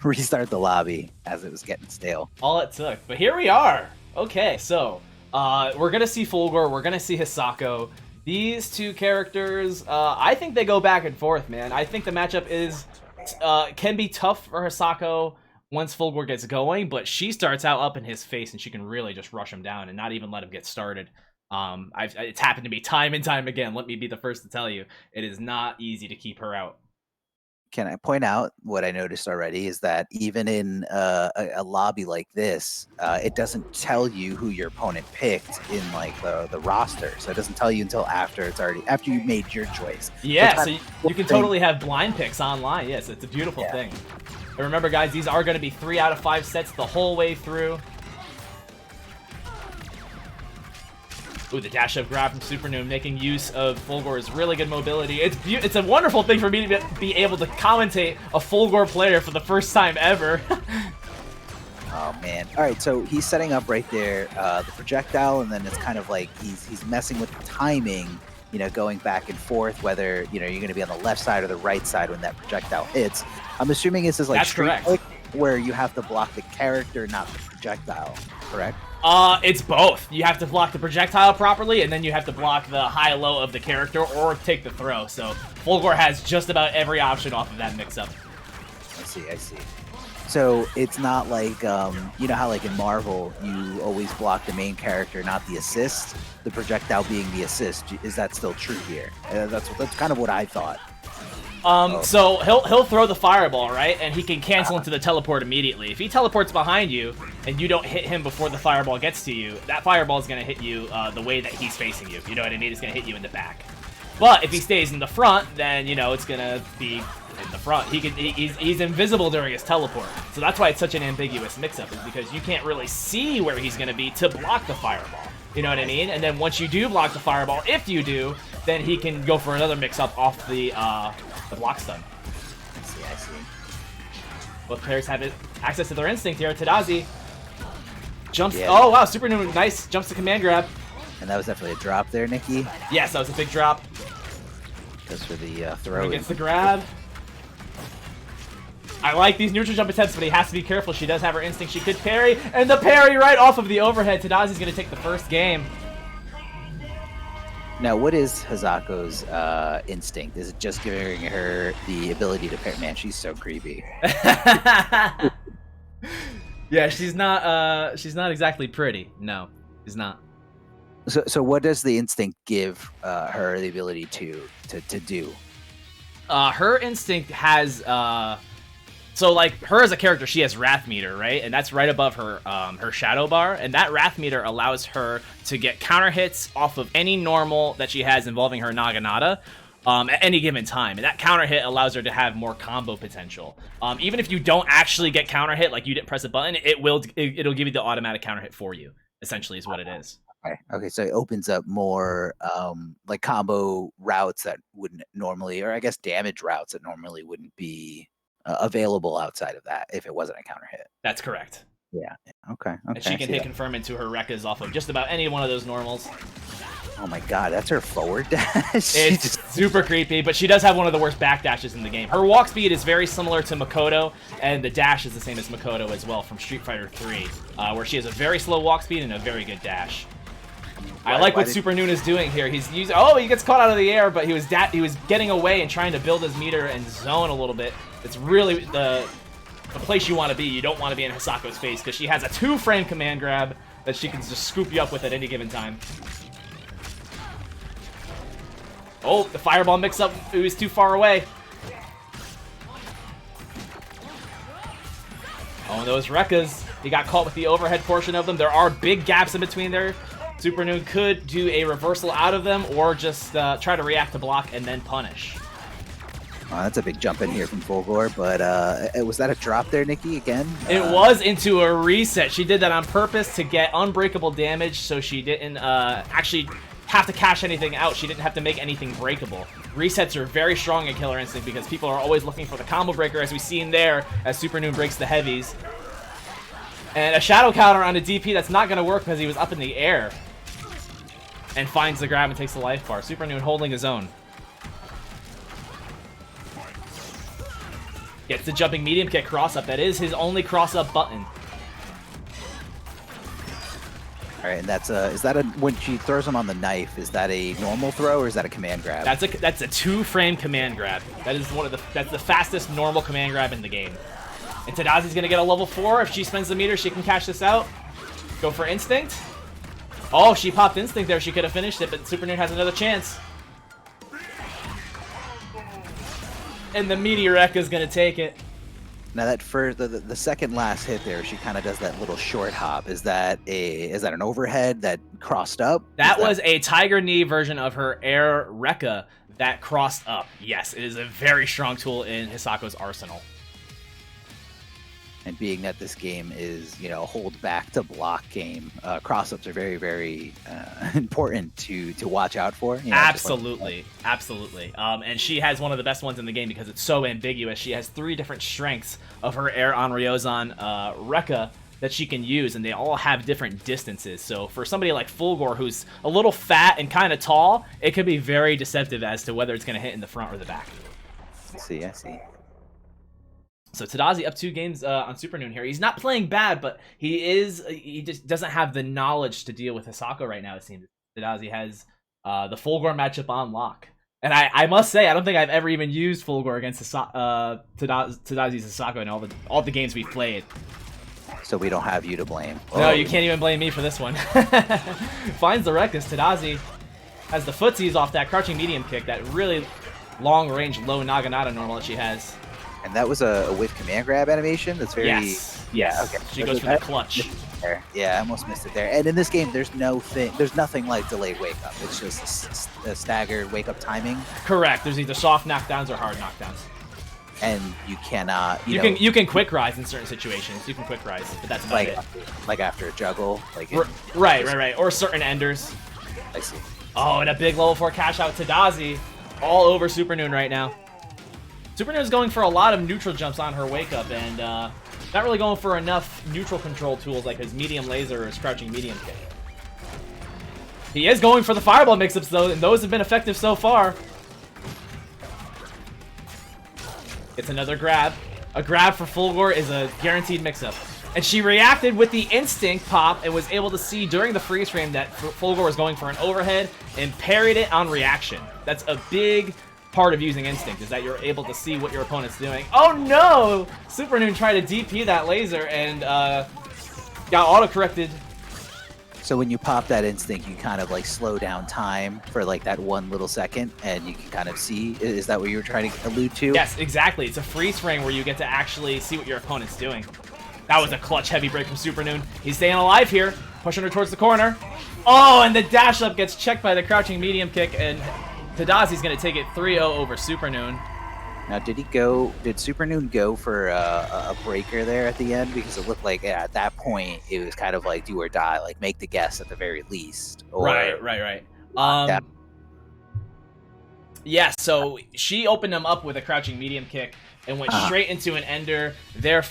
restart the lobby as it was getting stale. All it took. But here we are. Okay, so we're going to see Fulgore. We're going to see Hisako. These two characters, I think they go back and forth, man. I think the matchup can be tough for Hisako once Fulgore gets going, but she starts out up in his face and she can really just rush him down and not even let him get started. It's happened to me time and time again. Let me be the first to tell you, it is not easy to keep her out. Can I point out what I noticed already is that even in a lobby like this, it doesn't tell you who your opponent picked in like the roster. So it doesn't tell you until after you made your choice. Yeah, so you can totally have blind picks online. Yes, it's a beautiful thing. And remember, guys, these are going to be 3 out of 5 sets the whole way through. Ooh, the dash up grab from Supernoon, making use of Fulgore's really good mobility. It's a wonderful thing for me to be able to commentate a Fulgore player for the first time ever. Oh man! All right, so he's setting up right there the projectile, and then it's kind of like he's messing with the timing. You know, going back and forth, whether you're going to be on the left side or the right side when that projectile hits. I'm assuming this is like That's Street correct. Fighter, where you have to block the character, not the projectile. Correct? It's both. You have to block the projectile properly, and then you have to block the high-low of the character or take the throw. So Fulgore has just about every option off of that mix-up. I see. So it's not like, you know how like in Marvel, you always block the main character, not the assist, the projectile being the assist. Is that still true here? That's kind of what I thought. So he'll throw the fireball, right? And he can cancel into the teleport immediately. If he teleports behind you and you don't hit him before the fireball gets to you, that fireball is going to hit you the way that he's facing you. You know what I mean? It's going to hit you in the back. But if he stays in the front, then, it's going to be in the front. He's invisible during his teleport. So that's why it's such an ambiguous mix-up, is because you can't really see where he's going to be to block the fireball. You know what I mean? And then once you do block the fireball, if you do, then he can go for another mix-up off the block stun. I see. Both players have access to their instinct here. Tidazi jumps. Yeah. Oh, wow. Supernoon, nice. Jumps to command grab. And that was definitely a drop there, Nikki. Yes, that was a big drop. Goes for the throw. Gets the grab. I like these neutral jump attempts, but he has to be careful. She does have her instinct. She could parry. And the parry right off of the overhead. Tidazi's going to take the first game. Now, what is Hisako's instinct? Is it just giving her the ability to parry? Man, she's so creepy. Yeah, she's not exactly pretty. No, she's not. So what does the instinct give her the ability to do? Her instinct has so like her as a character, she has Wrath Meter, right? And that's right above her her shadow bar, and that Wrath Meter allows her to get counter hits off of any normal that she has involving her Naginata at any given time, and that counter hit allows her to have more combo potential. Even if you don't actually get counter hit, like you didn't press a button, it'll give you the automatic counter hit for you. Essentially, is what it is. Okay, so it opens up more like combo routes that wouldn't normally, or I guess damage routes that normally wouldn't be available outside of that if it wasn't a counter hit. That's correct. Yeah. Okay. And she can hit confirm into her Rekkas off of just about any one of those normals. Oh my god, that's her forward dash. It's super creepy, but she does have one of the worst back dashes in the game. Her walk speed is very similar to Makoto, and the dash is the same as Makoto as well from Street Fighter 3, where she has a very slow walk speed and a very good dash. I like what Supernoon is doing here. He's using. Oh, he gets caught out of the air, but he was getting away and trying to build his meter and zone a little bit. It's really the place you want to be. You don't want to be in Hisako's face because she has a 2-frame command grab that she can just scoop you up with at any given time. Oh, the fireball mix-up. It was too far away. Oh, and those Rekkas. He got caught with the overhead portion of them. There are big gaps in between there. Supernoon could do a reversal out of them or just try to react to block and then punish. That's a big jump in here from Fulgore, but was that a drop there, Nikki, again? It was into a reset. She did that on purpose to get unbreakable damage, so she didn't actually have to cash anything out. She didn't have to make anything breakable. Resets are very strong in Killer Instinct because people are always looking for the combo breaker, as we see in there, as Supernoon breaks the heavies. And a shadow counter on a DP, that's not going to work because he was up in the air. And finds the grab and takes the life bar. Supernoon holding his own. Gets the jumping medium kick cross-up. That is his only cross-up button. All right, and that's is that a when she throws him on the knife? Is that a normal throw or is that a command grab? That's a 2-frame command grab. That is that's the fastest normal command grab in the game. And Tidazi's gonna get a level 4. If she spends the meter, she can cash this out. Go for instinct. Oh, she popped instinct there. She could have finished it, but Supernoon has another chance. And the Meteor is gonna take it. Now that for the second last hit there, she kind of does that little short hop. Is that an overhead that crossed up? That was a Tiger Knee version of her air Rekka that crossed up. Yes, it is a very strong tool in Hisako's arsenal. And being that this game is, you know, a hold back to block game, cross-ups are very, very important to watch out for. You know, Absolutely, absolutely. And she has one of the best ones in the game because it's so ambiguous. She has 3 different strengths of her Air on Ryozan Rekka that she can use, and they all have different distances. So for somebody like Fulgore, who's a little fat and kind of tall, it could be very deceptive as to whether it's going to hit in the front or the back. I see. So Tidazi up 2 games on Supernoon here. He's not playing bad, but he just doesn't have the knowledge to deal with Hisako right now, it seems. Tidazi has the Fulgore matchup on lock. And I must say, I don't think I've ever even used Fulgore against Tidazi's Hisako in all the games we've played. So we don't have you to blame. No, you can't even blame me for this one. Finds the wreck as Tidazi has the footsies off that crouching medium kick, that really long-range low Naginata normal that she has. And that was a with command grab animation. That's very yes. Okay. She goes for the clutch. Yeah, I almost missed it there. And in this game, there's nothing like delayed wake up. It's just a staggered wake up timing. Correct. There's either soft knockdowns or hard knockdowns. And you cannot. You can quick rise in certain situations. You can quick rise, but that's about it. Like after a juggle, right. Or certain enders. I see. Oh, and a big level 4 cash out to Tidazi, all over Supernoon right now. Supernoon is going for a lot of neutral jumps on her wake up, and not really going for enough neutral control tools like his medium laser or his crouching medium kick. He is going for the fireball mix-ups though, and those have been effective so far. It's another grab. A grab for Fulgore is a guaranteed mix-up. And she reacted with the instinct pop and was able to see during the freeze frame that Fulgore was going for an overhead and parried it on reaction. That's a big part of using instinct, is that you're able to see what your opponent's doing. Oh no! Supernoon tried to DP that laser and got auto-corrected. So when you pop that instinct, you kind of like slow down time for like that 1 little second, and you can kind of see. Is that what you were trying to allude to? Yes, exactly. It's a freeze frame where you get to actually see what your opponent's doing. That was a clutch heavy break from Supernoon. He's staying alive here, pushing her towards the corner. Oh, and the dash up gets checked by the crouching medium kick, and Tidazi's going to take it 3-0 over Supernoon. Now, did Supernoon go for a breaker there at the end? Because it looked like at that point, it was kind of like do or die, like make the guess at the very least. Or, Right. Yeah, so she opened him up with a crouching medium kick and went straight into an ender. There.